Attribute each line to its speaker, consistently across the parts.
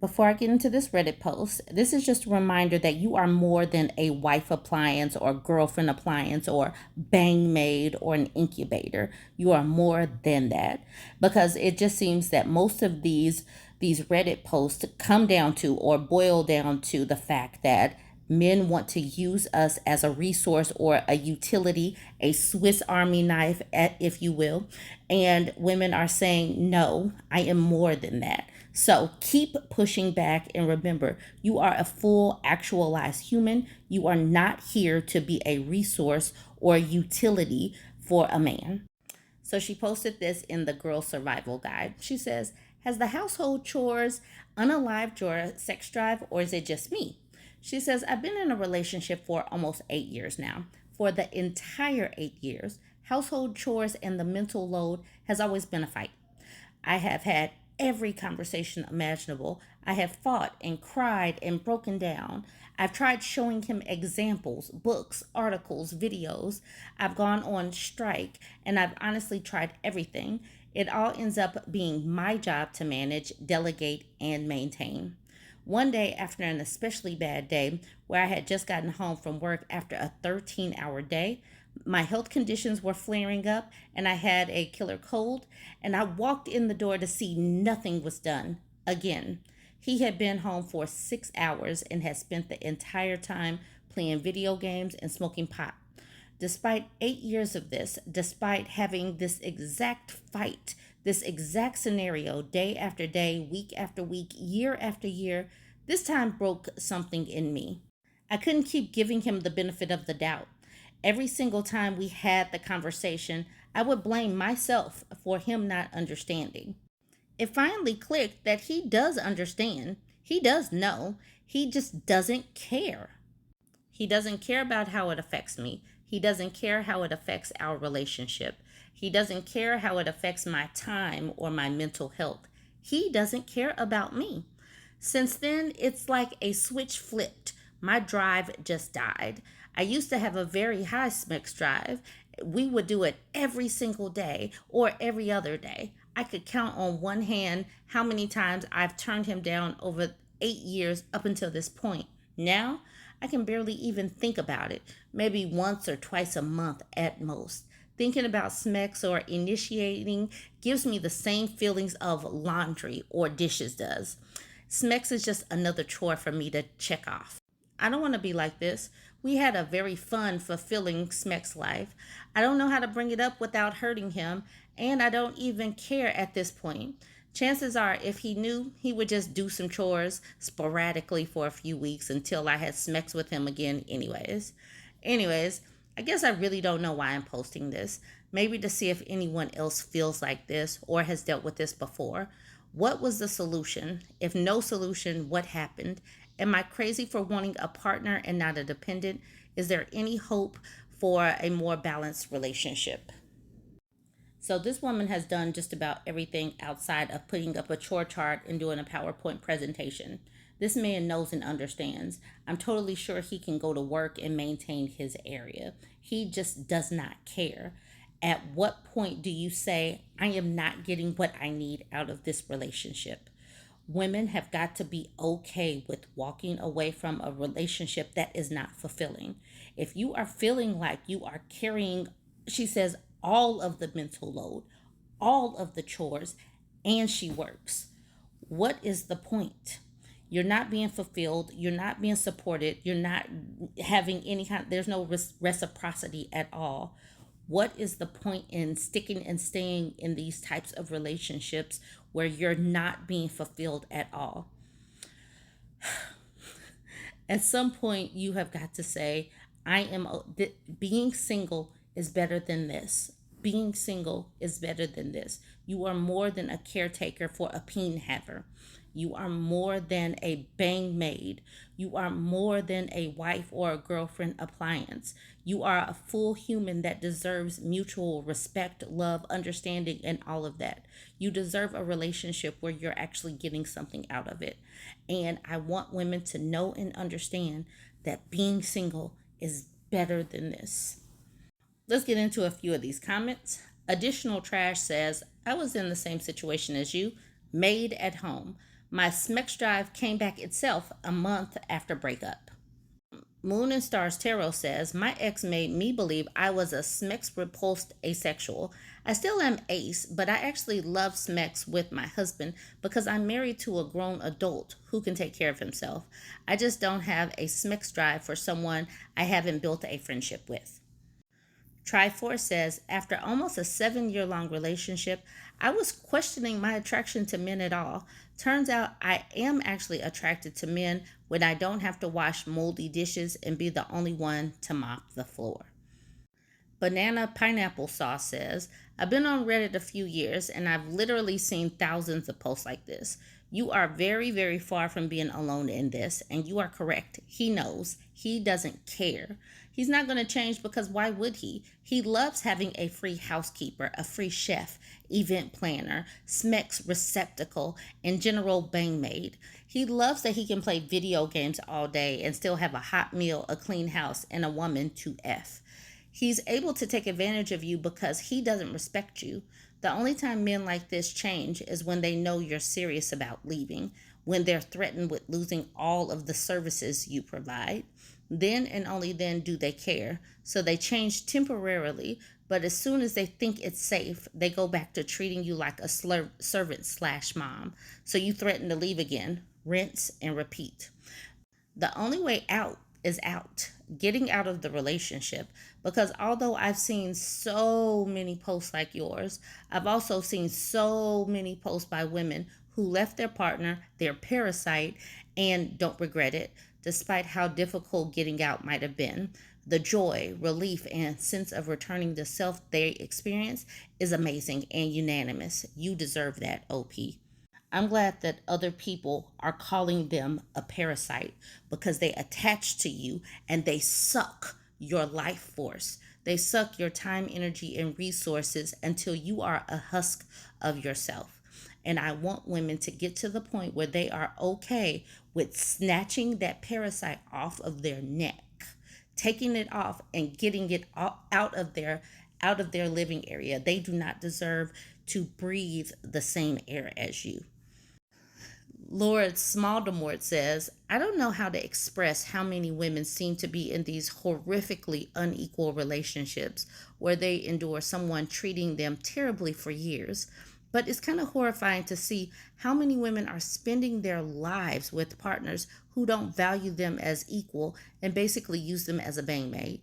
Speaker 1: Before I get into this Reddit post, this is just a reminder that you are more than a wife appliance or girlfriend appliance or bang maid or an incubator. You are more than that, because it just seems that most of these Reddit posts come down to or boil down to the fact that men want to use us as a resource or a utility, a Swiss Army knife, if you will. And women are saying, no, I am more than that. So keep pushing back and remember, you are a full actualized human. You are not here to be a resource or a utility for a man. So she posted this in the Girl Survival Guide. She says, has the household chores unalived your sex drive, or is it just me? She says, I've been in a relationship for almost 8 years now. For the entire 8 years, household chores and the mental load has always been a fight. I have had every conversation imaginable. I have fought and cried and broken down. I've tried showing him examples, books, articles, videos. I've gone on strike, and I've honestly tried everything. It all ends up being my job to manage, delegate, and maintain. One day, after an especially bad day, where I had just gotten home from work after a 13-hour day, my health conditions were flaring up and I had a killer cold, and I walked in the door to see nothing was done. Again, he had been home for 6 hours and had spent the entire time playing video games and smoking pot. Despite 8 years of this, despite having this exact fight, this exact scenario day after day, week after week, year after year, this time broke something in me. I couldn't keep giving him the benefit of the doubt. Every single time we had the conversation, I would blame myself for him not understanding. It finally clicked that he does understand. He does know. He just doesn't care. He doesn't care about how it affects me. He doesn't care how it affects our relationship. He doesn't care how it affects my time or my mental health. He doesn't care about me. Since then, it's like a switch flipped. My drive just died. I used to have a very high SMEX drive. We would do it every single day or every other day. I could count on one hand how many times I've turned him down over 8 years up until this point. Now, I can barely even think about it, maybe once or twice a month at most. Thinking about SMEX or initiating gives me the same feelings of laundry or dishes does. SMEX is just another chore for me to check off. I don't want to be like this. We had a very fun, fulfilling SMEX life. I don't know how to bring it up without hurting him, and I don't even care at this point. Chances are, if he knew, he would just do some chores sporadically for a few weeks until I had SMEX with him again Anyways, I guess I really don't know why I'm posting this. Maybe to see if anyone else feels like this or has dealt with this before. What was the solution? If no solution, what happened? Am I crazy for wanting a partner and not a dependent? Is there any hope for a more balanced relationship? So this woman has done just about everything outside of putting up a chore chart and doing a PowerPoint presentation. This man knows and understands. I'm totally sure he can go to work and maintain his area. He just does not care. At what point do you say, I am not getting what I need out of this relationship? Women have got to be okay with walking away from a relationship that is not fulfilling. If you are feeling like you are carrying, she says, all of the mental load, all of the chores, and she works, what is the point? You're not being fulfilled. You're not being supported. You're not having any kind, there's no reciprocity at all. What is the point in sticking and staying in these types of relationships where you're not being fulfilled at all? At some point, you have got to say, being single is better than this. Being single is better than this. You are more than a caretaker for a peen haver. You are more than a bang maid. You are more than a wife or a girlfriend appliance. You are a full human that deserves mutual respect, love, understanding, and all of that. You deserve a relationship where you're actually getting something out of it. And I want women to know and understand that being single is better than this. Let's get into a few of these comments. Additional Trash says, I was in the same situation as you, maid at home. My Smex drive came back itself a month after breakup. Moon and Stars Tarot says, my ex made me believe I was a Smex repulsed asexual. I still am ace, but I actually love Smex with my husband because I'm married to a grown adult who can take care of himself. I just don't have a Smex drive for someone I haven't built a friendship with. Tri4 says, after almost a 7 year long relationship, I was questioning my attraction to men at all. Turns out I am actually attracted to men when I don't have to wash moldy dishes and be the only one to mop the floor. Banana Pineapple Sauce says, I've been on Reddit a few years and I've literally seen thousands of posts like this. You are very, very far from being alone in this, and you are correct. He knows. He doesn't care. He's not going to change because why would he? He loves having a free housekeeper, a free chef, event planner, Smex receptacle, and general bang maid. He loves that he can play video games all day and still have a hot meal, a clean house, and a woman to F. He's able to take advantage of you because he doesn't respect you. The only time men like this change is when they know you're serious about leaving, when they're threatened with losing all of the services you provide. Then and only then do they care. So they change temporarily, but as soon as they think it's safe, they go back to treating you like a servant/mom. So you threaten to leave again, rinse and repeat. The only way out is out, getting out of the relationship. Because although I've seen so many posts like yours, I've also seen so many posts by women who left their partner, their parasite, and don't regret it, despite how difficult getting out might have been. The joy, relief, and sense of returning to self they experience is amazing and unanimous. You deserve that, OP. I'm glad that other people are calling them a parasite because they attach to you and they suck your life force. They suck your time, energy, and resources until you are a husk of yourself. And I want women to get to the point where they are okay with snatching that parasite off of their neck, taking it off and getting it out of their living area. They do not deserve to breathe the same air as you. Lord Smaldemort says, I don't know how to express how many women seem to be in these horrifically unequal relationships where they endure someone treating them terribly for years. But it's kind of horrifying to see how many women are spending their lives with partners who don't value them as equal and basically use them as a bangmaid.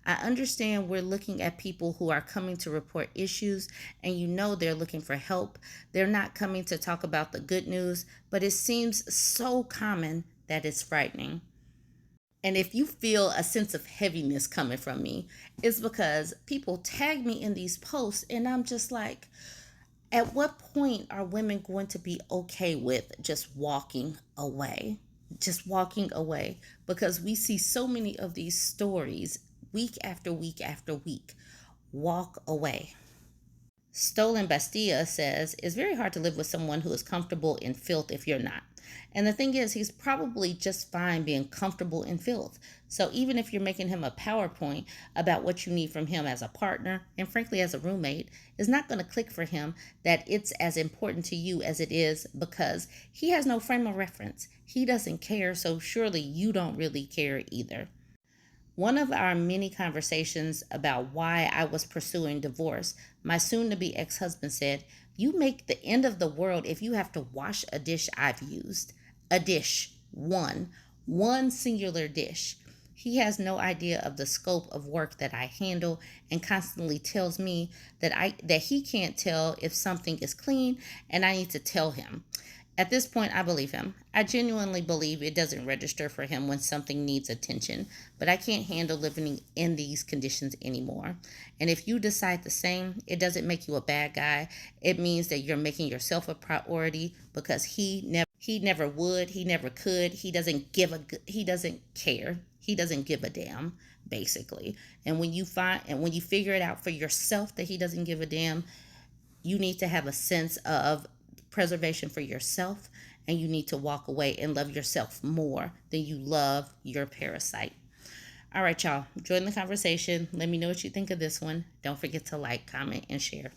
Speaker 1: I understand we're looking at people who are coming to report issues and you know they're looking for help. They're not coming to talk about the good news, but it seems so common that it's frightening. And if you feel a sense of heaviness coming from me, it's because people tag me in these posts and I'm just like, at what point are women going to be okay with just walking away? Just walking away, because we see so many of these stories week after week after week. Walk away. Stolen Bastilla says, it's very hard to live with someone who is comfortable in filth if you're not. And the thing is, he's probably just fine being comfortable in filth. So even if you're making him a PowerPoint about what you need from him as a partner, and frankly as a roommate, it's not going to click for him that it's as important to you as it is, because he has no frame of reference. He doesn't care, so surely you don't really care either. One of our many conversations about why I was pursuing divorce, my soon to be ex husband said, you make the end of the world if you have to wash a dish I've used. A dish. One singular dish. He has no idea of the scope of work that I handle and constantly tells me that he can't tell if something is clean and I need to tell him. At this point, I believe him. I genuinely believe it doesn't register for him when something needs attention, but I can't handle living in these conditions anymore. And if you decide the same, it doesn't make you a bad guy. It means that you're making yourself a priority, because he never would, he never could, he doesn't care. He doesn't give a damn, basically. And when you figure it out for yourself that he doesn't give a damn, you need to have a sense of preservation for yourself, and you need to walk away and love yourself more than you love your parasite. All right, y'all, join the conversation. Let me know what you think of this one. Don't forget to like, comment, and share.